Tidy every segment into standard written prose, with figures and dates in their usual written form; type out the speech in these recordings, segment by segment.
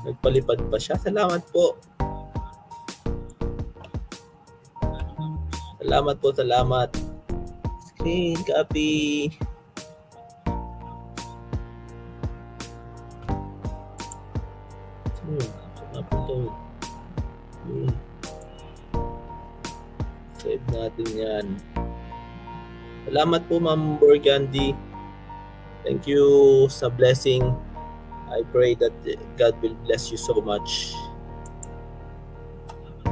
Nagpalipad pa siya. Salamat po. Salamat po, salamat. Screen copy. Save natin yan. Salamat po, Ma'am Burgundy. Thank you sa blessing. I pray that God will bless you so much.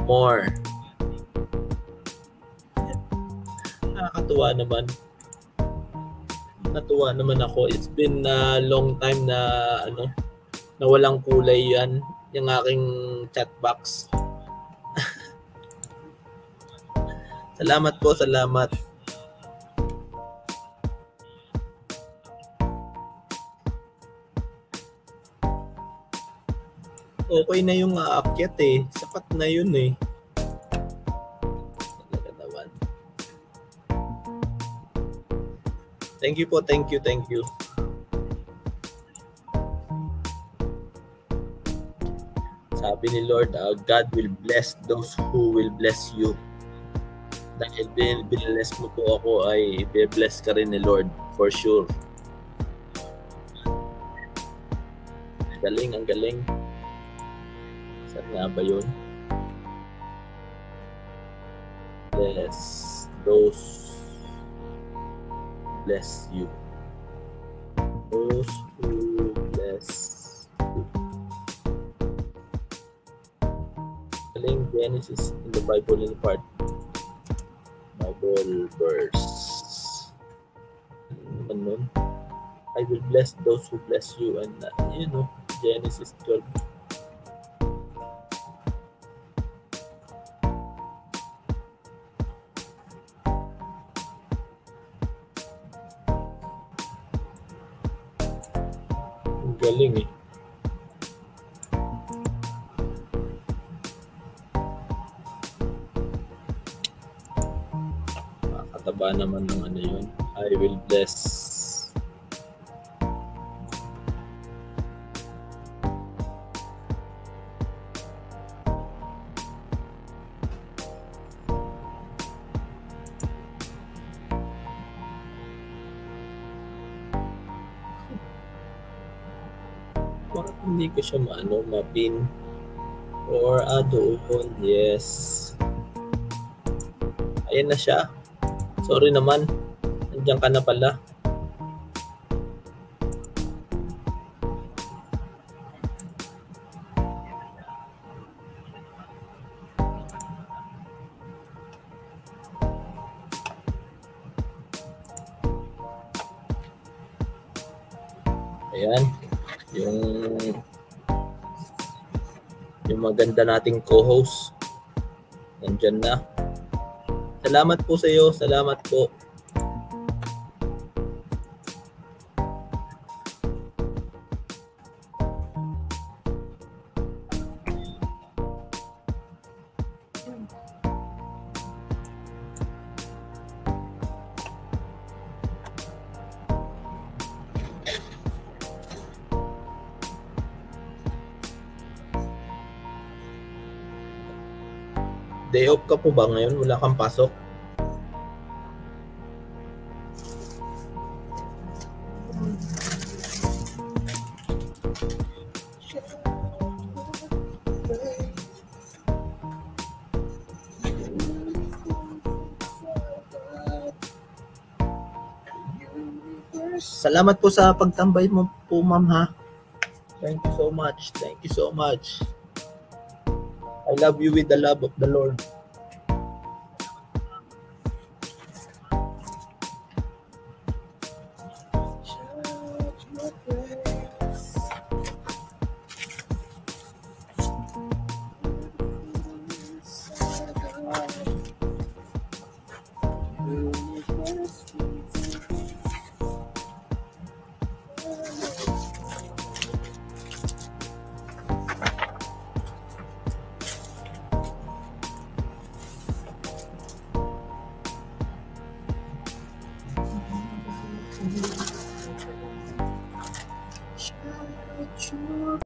More. Nakakatuwa naman. Natuwa naman ako. It's been a long time na na walang kulay yan, yung aking chat box. Salamat po, salamat. Okay na yung aakyat eh. Sapat na yun eh. Thank you po, thank you. Sabi ni Lord, God will bless those who will bless you. Dahil binbless mo po ako, ay i-bless ka rin ni Lord for sure. Ang galing. Saan nga ba yun? Bless those bless you. Those who bless you. Galing, Genesis in the Bible in part. Bible verse. Ano? I will bless those who bless you, and Genesis 12. Galing eh. Makakataba naman ng yun. I will bless. Bakit hindi ko siya mapin? Or doon. Yes. Ayan na siya. Sorry naman. Nandiyan ka na pala. Ayan. Yung maganda nating co-host nandyan na. Salamat po sa iyo. Salamat po. Day off ka po ba ngayon? Wala kang pasok? Salamat po sa pagtambay mo po, ma'am, ha? Thank you so much. Thank you so much. I love you with the love of the Lord.